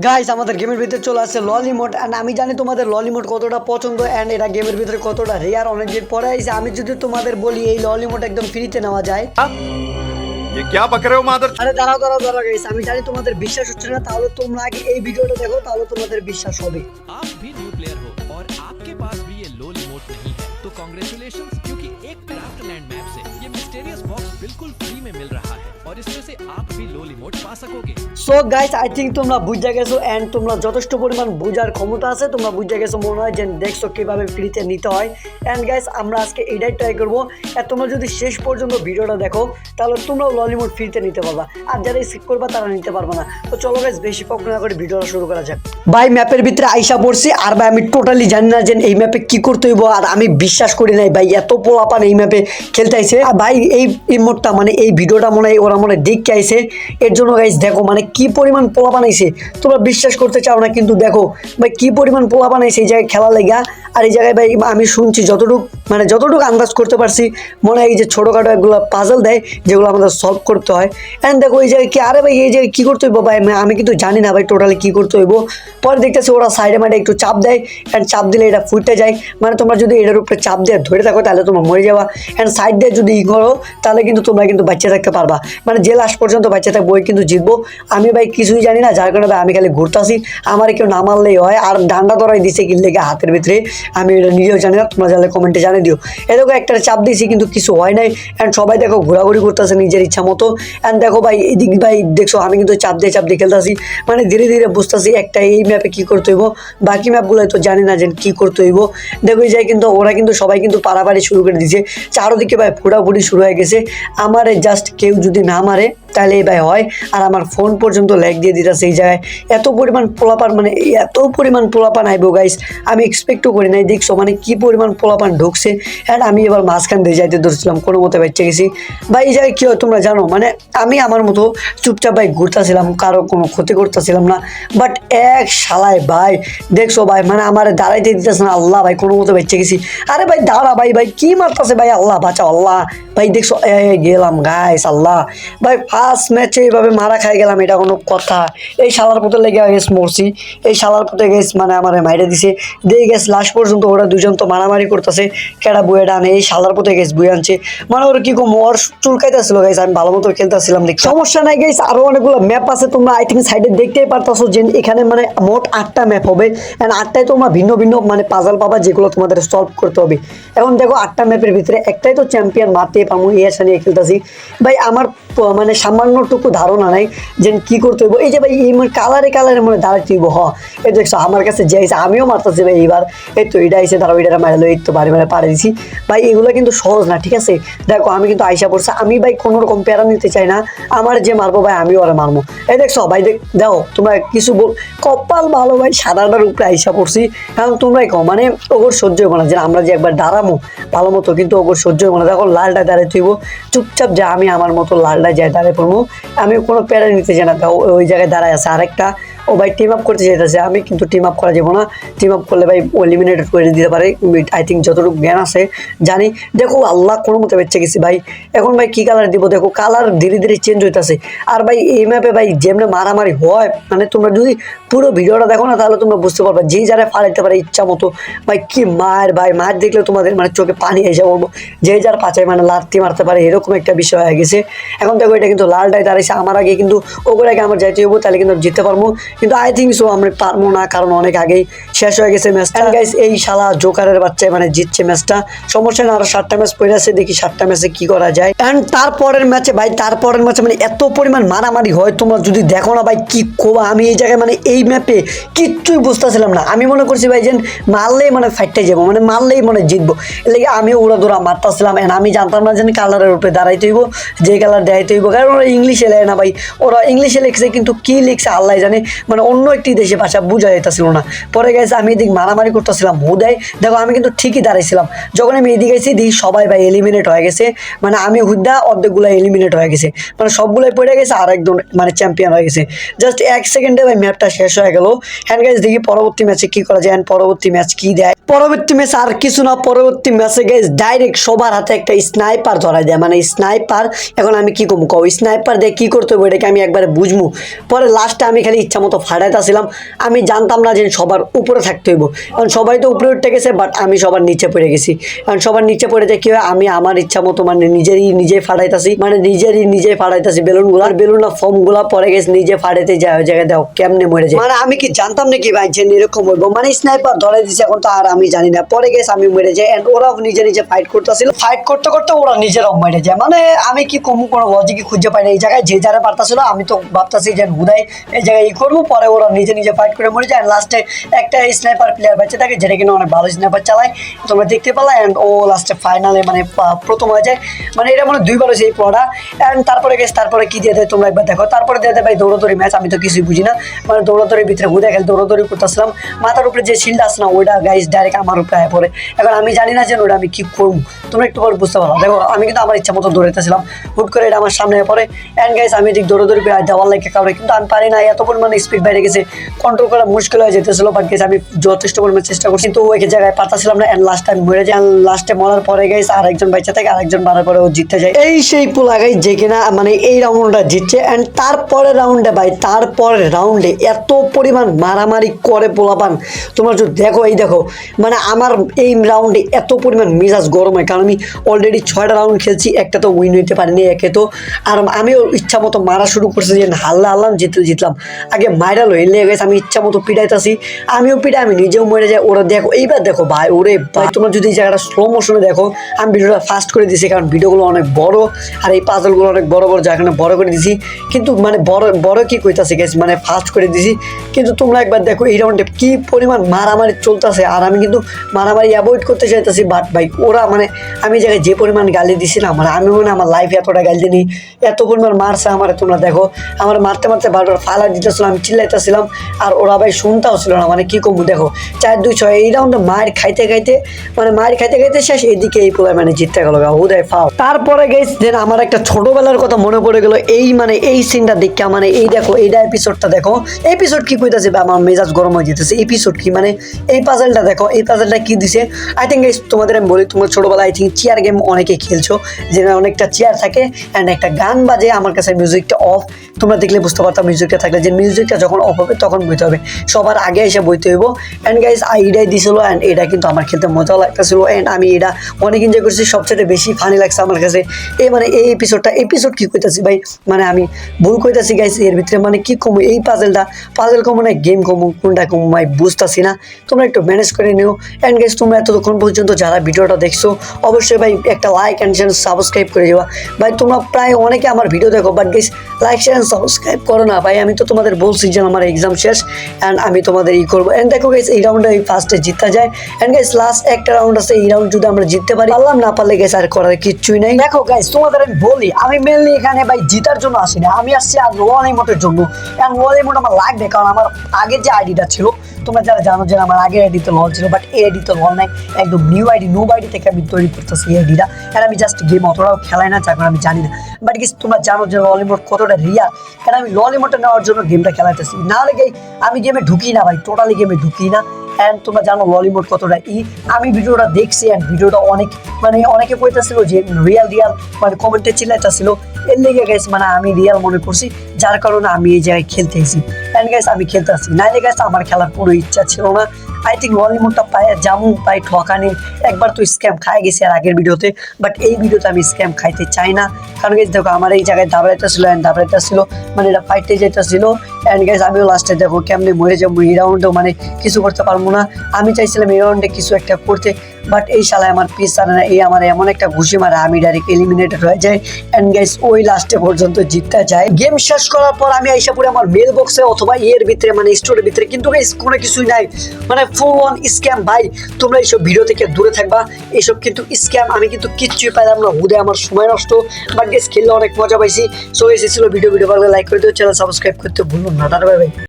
Guys আমাদের গেমের ভিতরে চলে আসছে ললি মোড অ্যান্ড আমি জানি তোমাদের ললি মোড কতটা পছন্দ অ্যান্ড এটা গেমের ভিতরে কতটা রেয়ার অনেকদিন পরে আইছে। আমি যদি তোমাদের বলি এই ললি মোড একদম ফ্রিতে নেওয়া যায়। ये क्या बक रहे हो मादर। আরে দাঁড়াও দাঁড়াও দাঁড়াও গাইস, আমি জানি তোমাদের বিশ্বাস হচ্ছে না, তাহলে তোমরা আগে এই ভিডিওটা দেখো, তাহলে তোমাদের বিশ্বাস হবে। आप भी न्यू प्लेयर हो और आपके पास भी ये लो रिमोट नहीं है तो कॉन्ग्रेचुलेशंस, क्योंकि एक क्राफ्टलैंड मैप से ये मिस्टीरियस बॉक्स बिल्कुल फ्री में मिल रहा है और इसमें से आप भी लो रिमोट पा सकोगे। সো গাইস আই থিঙ্ক তোমরা বুঝে গেছো অ্যান্ড তোমরা যথেষ্ট পরিমাণ বোঝার ক্ষমতা আছে, তোমরা বুঝে গেছো মনে হয় যে দেখছো কীভাবে ফ্রিতে নিতে হয়। অ্যান্ড গাইস আমরা আজকে এটাই ট্রাই করবো, আর তোমরা যদি শেষ পর্যন্ত ভিডিওটা দেখো তাহলে তোমরাও ললিমোড ফ্রিতে নিতে পারবা, আর যারা স্কিপ করবা তারা নিতে পারবা না। তো চলো গাইস বেশি পক্ষ না করে ভিডিওটা শুরু করা যাক। ভাই ম্যাপের ভিতরে আইসা পড়ছি, আর ভাই আমি টোটালি জানি না যে এই ম্যাপে কি করতে হইব, আর আমি বিশ্বাস করি নাই ভাই এত পোলাপান এই ম্যাপে খেলতে আইছে। আর ভাই এই মোডটা মানে এই ভিডিওটা মনে হয় ওরা মনে হয় দেখতে আইছে, এর জন্য গাইস দেখো মানে কি পরিমাণ পোলা বানাইছে, তোমরা বিশ্বাস করতে চাও না কিন্তু দেখো ভাই কি পরিমাণ পোলা বানাইছে এই জায়গায় খেলা লেগা। আর এই জায়গায় ভাই আমি শুনছি যতটুকু আন্দাজ করতে পারছি মনে হয় এই যে ছোটোখাটো এগুলো পাজল দেয় যেগুলো আমাদের সলভ করতে হয়। অ্যান্ড দেখো এই জায়গায় কি, আরে ভাই এই জায়গায় কী করতে হইব ভাই আমি কিন্তু জানি না ভাই টোটালি কী করতে হইব। পরে দেখতেছি ওরা সাইডে মাইডে একটু চাপ দেয়, অ্যান্ড চাপ দিলে এটা ফুটে যায়, মানে তোমরা যদি এটার উপরে চাপ দিয়ে ধরে থাকো তাহলে তোমরা মরে যাবা। অ্যান্ড সাইড দিয়ে যদি করো তাহলে কিন্তু তোমরা কিন্তু বাচ্চা থাকতে পারবা, মানে যে লাস্ট পর্যন্ত বাচ্চা থাকবো ওই কিন্তু জিতবো। আমি ভাই কিছুই জানি না, যার কারণে ভাই আমি খালি ঘুরতেছি, আমার কেউ না মারলেই হয়। আর ডান্ডা ধরাই দিছে কি লেগে হাতের ভিতরে আমি এটা নিজেও জানি না, তোমরা জানলে কমেন্টে জানিয়ে দিও। এ দেখো একটা চাপ দিয়েছি কিন্তু কিছু হয় নাই, অ্যান্ড সবাই দেখো ঘোরাঘুরি করতেছে নিজের ইচ্ছা মতো। অ্যান্ড দেখো ভাই এদিক ভাই দেখছো আমি কিন্তু চাপ দিয়ে খেলতেছি, মানে ধীরে ধীরে বুঝতেছি একটা এই ম্যাপে কী করতে হইব, বাকি ম্যাপগুলো তো জানি না যে কী করতে হইব। দেখো এই যায় কিন্তু ওরা কিন্তু সবাই কিন্তু পাড়াপাড়ি শুরু করে দিয়েছে, চারোদিকে ভাই ফোটাফুটি শুরু হয়ে গেছে। আমার জাস্ট কেউ যদি না মারে তাহলে এই ভাই হয়, আর আমার ফোন পর্যন্ত ল্যাগ দিয়ে দিতেছে এই জায়গায়। এত পরিমাণ পোলাপান মানে এত পরিমাণ পোলাপান আইব গাইস, আমি এক্সপেক্টও করি নাই। দেখছো মানে কি পরিমাণ পোলাপান ঢুকছে, অ্যান্ড আমি এবার মাঝখান দিয়ে যাইতে ধরছিলাম, কোনো মতে বেঁচে গেছি। ভাই এই জায়গায় কী হয় তোমরা জানো, মানে আমি আমার মতো চুপচাপ ভাই ঘুরতেছিলাম, কারো কোনো ক্ষতি করতেছিলাম না, বাট এক শালায় ভাই দেখছো ভাই মানে আমার দাঁড়াইতে দিতেছে না। আল্লাহ ভাই কোনো মতো বেঁচে গেছি। আরে ভাই দাঁড়া ভাই, ভাই কি মারতেছে ভাই, আল্লাহ বাঁচা আল্লাহ। ভাই দেখছো গেলাম গাইস, আল্লাহ ভাই ফার্স্ট ম্যাচে এইভাবে মারা খাই গেলাম, এটা কোনো কথা? এই শালার পথে লেগে গেছে মরছি, এই শালার পথে গেছে মানে আমার মাইরে দিছে দিয়ে গেছে। লাস্ট পর্যন্ত ওরা দুজন তো মারামারি করতেছে, কেডা বুয়ে ডানে, এই শালার পথে গেছে বুয়ে আনছে, মানে ওরা কি কম ওর চুলকাইতেছিল গাইস। আমি ভালো মতো খেলতেছিলাম, দেখ সমস্যা নাই গাইস। আরো অনেকগুলো ম্যাপ আছে, তোমরা আই থিঙ্ক সাইডে দেখতেই পারতেছো যে এখানে মানে মোট 8টা ম্যাপ হবে, অ্যান্ড 8টায় তোমরা ভিন্ন ভিন্ন মানে পাজল পাবা যেগুলো তোমাদের সলভ করতে হবে। এখন দেখো 8টা ম্যাপের ভিতরে একটাই তো চ্যাম্পিয়ন মারতে পারবো, এই আশা নিয়ে খেলতেছি। ভাই আমার মানে সামান্যটুকু ধারণা নাই যে কী করতে হইব। এই যে ভাই এই মানে কালারে মানে দাঁড়াতে হইব, এই দেখছো আমার কাছে যে আইসে আমিও মারতেছি ভাই এইবার। এই তো এটা আইসে ধরো এটা মারলো, এই তো বাড়ি পাড়ে দিছি ভাই। এগুলো কিন্তু সহজ না, ঠিক আছে? দেখো আমি কিন্তু আইসা পড়ছে, আমি ভাই কোনো রকম প্যারা নিতে চাই না, আমার যে মারবো ভাই আমি ওরা মারবো। এই দেখছো ভাই দেখো তোমরা কিছু কপাল ভালো ভাই সাদাটার উপরে আইসা পড়ছি। কারণ তোমরাই কও মানে ওগর সহ্য হইব না যে আমরা যে একবার দাঁড়াবো ভালো মতো, কিন্তু ওগর সহ্য হইব না। দেখো লালটা দাঁড়াই তুইব, চুপচাপ যা আমি আমার মতো লালটা যাই দাঁড়াই পড়বো, আমি কোনো প্যারা নিতে চাই না। ওই জায়গায় দাঁড়ায় আছে আরেকটা, ও ভাই টিম আপ করতে চাইতেছে, আমি কিন্তু টিম আপ করা যাবো না। টিম আপ করলে ভাই এলিমিনেটেড করে দিতে পারে, আই থিঙ্ক যতটুকু জ্ঞান আছে জানি। দেখো আল্লাহ কোনো মতো বেঁচে গেছি ভাই। এখন ভাই কী কালার দিব, দেখো কালার ধীরে ধীরে চেঞ্জ হইতেছে। আর ভাই এই ম্যাপে ভাই যেমনি মারামারি হয়, মানে তোমরা যদি পুরো ভিডিওটা দেখো না তাহলে তোমরা বুঝতে পারবে, যেই যারা ফালাইতে পারে ইচ্ছা মতো ভাই কি মার ভাই, মার দেখলে তোমাদের মানে চোখে পানি এসে বলবো, যেই যার পাচায় মানে লাত্তি মারতে পারে এরকম একটা বিষয় হয়ে গেছে। এখন দেখো এটা কিন্তু লালটাই দাঁড়িয়েছে আমার আগে, কিন্তু ওগুলো আগে আমার যাইতে হইব, তাহলে কিন্তু জিততে পারবো, কিন্তু আই থিঙ্ক সো আমরা পারবো না, কারণ অনেক আগেই শেষ হয়ে গেছে ম্যাচটা। গাইস এই শালা জোকারের বাচ্চায় মানে জিতছে ম্যাচটা, সমস্যা না, আরো 7টা ম্যাচ পড়ে আছে, দেখি 7টা ম্যাচে কি করা যায়। অ্যান্ড তারপরের ম্যাচে ভাই মানে এত পরিমাণ মারামারি হয়, তোমরা যদি দেখো না ভাই কি কোবা। আমি এই জায়গায় মানে এই ম্যাপে কিচ্ছুই বুঝতেছিলাম না, আমি মনে করছি ভাই যে মারলেই মানে ফাইটটা যাবো, মানে মারলেই মানে জিতবো, এর লেগে আমি উড়া দৌড়া মারতেছিলাম। অ্যান্ড আমি জানতাম না যে কালারের উপরে দাঁড়াইতে হইব, যে কালার দেখাইতে হইব, কারণ ওরা ইংলিশে লেখে না ভাই, ওরা ইংলিশে লিখছে কিন্তু কি লিখছে আল্লাহ জানে, মানে অন্য একটি দেশে ভাষা বোঝা যেতেছিল না। পরে গেছে আমি এদিক মারামারি করতেছিলাম হুদাই, দেখো আমি কিন্তু ঠিকই দাঁড়াইছিলাম, যখন আমি এদিকে গেছি দেখি সবাই ভাই এলিমিনেট হয়ে গেছে, মানে আমি হুদা অর্ধেকগুলো এলিমিনেট হয়ে গেছে, মানে সবগুলোই পড়ে গেছে, আর একদম মানে চ্যাম্পিয়ন হয়ে গেছে। জাস্ট 1 সেকেন্ডে ভাই ম্যাপটা শেষ হয়ে গেল। হ্যান্ড গাইজ দেখি পরবর্তী ম্যাচে কি করা যায়, পরবর্তী ম্যাচ কি দেয়। পরবর্তী ম্যাচ আর কিছু না, পরবর্তী ম্যাচে গাইজ ডাইরেক্ট সবার হাতে একটা স্নাইপার ধরাই দেয়, মানে স্নাইপার। এখন আমি কি কম কও, স্নাইপার দিয়ে কি করতে হবে এটাকে আমি একবারে বুঝবো, পরে লাস্টে আমি খালি ইচ্ছা মতো মতো ফাটাইতেছিলাম। আমি জানতাম না যে সবার উপরে থাকতে হইব, কারণ সবাই তো উপরে উঠে গেছে, বাট আমি সবার নিচে পড়ে গেছি। কারণ সবার নিচে পড়ে যায় কি হয়, আমি আমার ইচ্ছা মতো মানে নিজেই ফাটাইতাছি, মানে নিজেই ফাটাইতাছি বেলুনগুলো, আর বেলুনটা ফর্মগুলো পরে গেছে নিজে ফাটাইতে যায় ওই জায়গায়। দাও কেমনে মরে যায়, মানে আমি কি জানতাম নাকি ভাই যে এরকম হইবো, মানে স্নাইপার ধরে দিচ্ছে এখন তো আর আমি জানি না। পরে গেছে আমি মরে যাই, এন্ড ওরাও নিজে ফাইট করতেছিল, ফাইট করতে করতে ওরা নিজেরাও মরে যায়। মানে আমি কি কোনো লজিকই খুঁজে পাই না এই জায়গায়। যে যারা পারতাছিল আমি তো ভাবতাছি যে হুদাই এই জায়গায় করবো, পরে ওরা নিজে ফাইট করে মরে যায়। লাস্টে একটা স্নাইপার প্লেয়ার বাঁচে থাকে, যেটা কিনা অনেক ভালো স্নাইপার চালায়, তোমরা দেখতে পেলা। অ্যান্ড ও লাস্টে ফাইনালে মানে প্রথম হয়ে যায়, মানে এটা মানে দুইবার হয়েছে এই পড়া। অ্যান্ড তারপরে কি দিয়ে দেয় তোমরা একবার দেখো। তারপরে দিয়ে দেয় ভাই দৌড়াদৌড়ি ম্যাচ, আমি তো কিছুই বুঝি না, মানে দৌড়াদৌড়ির ভিতরে হুদে খেলে দৌড়াদৌড়ি করতেছিলাম। মাথার উপরে যে শিল্ড আছে না ওইটা গাইস ডাইরেক্ট আমার উপরে আয় পড়ে। এখন আমি জানি না যে ওটা আমি কি করবো, তোমরা একটু পরে বুঝতে পারো। দেখো আমি কিন্তু আমার ইচ্ছা মতো দৌড়াইতেছিলাম, হুট করে এটা আমার সামনে পড়ে। অ্যান্ড গাইস আমি ঠিক দৌড়াদৌড়ি করে দেওয়ার লাগে কাউরে, কিন্তু আমি পারি না, এত পরিমাণে স্পিড বাইরে গেছে, কন্ট্রোল করা মুশকিল হয়ে যেতেছিল। বাট গেছে আমি যথেষ্ট পরিমাণে চেষ্টা করছি, কিন্তু ওই জায়গায় পারতাছিলাম না। অ্যান্ড লাস্ট আমি মরে যাই। লাস্টে মরার পরে গেছে আরেকজন বেঁচে থাকে, আরেকজন মারার পরে ও জিততে যায়। এই সেই পোলা গাইস যে কিনা মানে এই রাউন্ডটা জিতছে। অ্যান্ড তারপরে রাউন্ডে ভাই, তারপরে রাউন্ডে এত পরিমাণ মারামারি করে পোলাপান, তোমরা যদি দেখো, এই দেখো মানে আমার এই রাউন্ডে এত পরিমাণ মেজাজ গরম হয়, কারণ আমি অলরেডি 6টা রাউন্ড খেলছি, একটা তো উইন হইতে পারিনি একে তো। আর আমিও ইচ্ছা মতো মারা শুরু করছি, যে হারলাম জিতলাম, আগে মাইরাল হয়ে লেগে গেছে। আমি ইচ্ছা মতো পিটাইতেছি, আমিও পিটাই, আমি নিজেও মরে যাই। ওরা দেখো এইবার দেখো ভাই, ওরে ভাই তোমরা যদি এই জায়গাটা স্লো মোশনে দেখো, আমি ভিডিওটা ফাস্ট করে দিছি কারণ ভিডিওগুলো অনেক বড়, আর এই পাজলগুলো অনেক বড় যার কারণে বড় করে দিছি। কিন্তু মানে বড় কি কইতাছি গেছি, মানে ফাস্ট করে দিছি। কিন্তু তোমরা একবার দেখো এই রাউন্ডে কি পরিমাণ মারামারি চলতেছে, আর আমি কিন্তু মারামারি অ্যাভয়েড করতে চাইতেছি। বাট ভাই ওরা মানে আমি জায়গায় যে পরিমাণ গালি দিছি না, মানে আমি মনে আমার লাইফে এতটা গালি দিই, এত পরিমাণ মারছে আমার। তোমরা দেখো আমার মারতে বারবার ফালা দিতেছিলাম, আমি চিল্লাইতেছিলাম, আর ওরা ভাই শুনতেও ছিল না। মানে কি কমু দেখো 4-2-6 এই রাউন্ডে মার খাইতে শেষ। এদিকে এই পোলায় মানে জিততে গেল হুদায় ফাও। তারপরে গেছ দেন আমার একটা ছোটবেলার কথা মনে পড়ে গেল, এই মানে এই সিনটা দেখে, মানে এই দেখো এইটা এপিসোডটা দেখো, এপিসোড কি কইতাছে আমার মেজাজ গরম হয়ে যেতেছে। এপিসোড কি মানে এই পাজলটা দেখো, এই পাজলটা কি দিছে। আই থিঙ্ক তোমাদের আমি বলি, তোমার ছোটবেলায় আই থিঙ্ক চেয়ার গেম অনেকে খেলছো, যেখানে অনেকটা চেয়ার থাকে অ্যান্ড একটা গান বাজে। আমার কাছে মিউজিকটা অফ, তোমরা দেখলে বুঝতে পারতাম মিউজিকটা থাকলে, যে মিউজিকটা যখন অফ হবে তখন বইতে হবে, সবার আগে এসে বইতে হইব। অ্যান্ড গাইজ এইটাই দিছিল, অ্যান্ড এটা কিন্তু আমার খেলতে মজাও লাগতেছিল। অ্যান্ড আমি এটা অনেক এনজয় করছি, সবচেয়ে বেশি ফানি লাগছে আমার কাছে এই মানে এই এপিসোড কি কইতাছি ভাই, মানে আমি ভুল কইতাছি গাইজ এর ভিতরে, মানে কি কমু এই পাজল কমু না গেম কমু, কোনটা কমু ভাই বুঝতাছি না। তোমরা একটু ম্যানেজ করে নিও। অ্যান্ড গাইজ তোমরা এতক্ষণ পর্যন্ত যারা ভিডিওটা দেখছো অবশ্যই ভাই একটা লাইক অ্যান্ড চ্যানেল সাবস্ক্রাইব করে যাওয়া। ভাই তোমরা প্রায় অনেকে আমার ভিডিও দেখো, but guys like channel subscribe করো না ভাই। আমি তো তোমাদের বলছি যে আমার এক্সাম শেষ, অ্যান্ড আমি তোমাদের করবো। অ্যান্ড দেখো গাইজ এই রাউন্ডে এই ফার্স্টে জিতা যায়। অ্যান্ড গাইজ লাস্ট একটা রাউন্ড আছে, এই রাউন্ড যদি আমরা জিততে পারি, পারলাম না পারলে গেছে আর করার কিচ্ছুই নাই। দেখো গাইজ তোমাদের আমি বলি, আমি মেনলি এখানে ভাই জিতার জন্য আসি না, আমি আসছি আর লোয়াল ইমোটের জন্য। অ্যান্ড লোয়াল ইমোট আমার লাগবে, কারণ আমার আগের যে আইডিটা ছিল, তোমরা যারা জানো যে আমার আগের আইডিতে লল ছিল, বাট এই আইডিতে লল নাই, একদম নিউ আইডি থেকে আমি তৈরি করতেছি এই আইডিটা। আর আমি জাস্ট গেম অতটাও খেলাই না, যার কারণে আমি জানি না। বাট কি তোমরা জানো যে লল ইমোট কতটা রিয়াল, কারণ আমি লল ইমোটটা নেওয়ার জন্য গেমটা খেলাইতেছি, না হলে আমি গেমে ঢুকি না ভাই, টোটালি গেমে ঢুকি না। অ্যান্ড তোমরা জানো লল ইমোট কতটা আমি ভিডিওটা দেখছি, অ্যান্ড ভিডিওটা অনেকে কইতাছিল যে রিয়াল মানে কমেন্টে চিল্লাইতেছিল, এর লেগে গেছে মানে আমি রিয়াল মনে করছি, যার কারণে আমি এই জায়গায় খেলতে এসেছি। অ্যান্ড গাইস আমি খেলতে আসছি, নাইলে গাইস আমার খেলার কোনো ইচ্ছা ছিল না। আই থিঙ্ক লল ইমোটটা পায় জামু পাই ঠকানি, একবার তো স্ক্যাম খাই গেছি আর আগের ভিডিওতে, বাট এই ভিডিওতে আমি স্ক্যাম খাইতে চাই না। কারণ গাইস দেখো আমার এই জায়গায় দাবড়াইতেছিল, মানে এটা ফাইটে যেতেছিল। অ্যান্ড গাইস আমিও লাস্টে দেখো কেমনে মরে যাবো, এই রাউন্ডেও মানে কিছু করতে পারবো না। আমি চাইছিলাম এই রাউন্ডে কিছু একটা করতে, বাট এই শালায় আমার পিস আনে না, এই আমার এমন একটা ঘুষি মারে আমি ডাইরেক্ট এলিমিনেটেড হয়ে যাই। অ্যান্ড গাইস ওই লাস্টে পর্যন্ত জিততে যায়। গেম শেষ করার পর আমি আইসা পড়ে আমার মেল বক্সে অথবা এর ভিতরে মানে স্টোরের ভিতরে, কিন্তু গাইস কোনো কিছুই নাই, মানে ফুল অন স্ক্যাম। ভাই তোমরা এইসব ভিডিও থেকে দূরে থাকবা, এইসব কিন্তু স্ক্যাম। আমি কিন্তু কিচ্ছুই পাইলাম না, হুদে আমার সময় নষ্ট। বাট গাইস খেললে অনেক মজা পাইছি। সো এসেছিল ভিডিও ভালো লাইক করে দিও, চ্যানেল সাবস্ক্রাইব করতে ভুলুন না। Tata bye bye.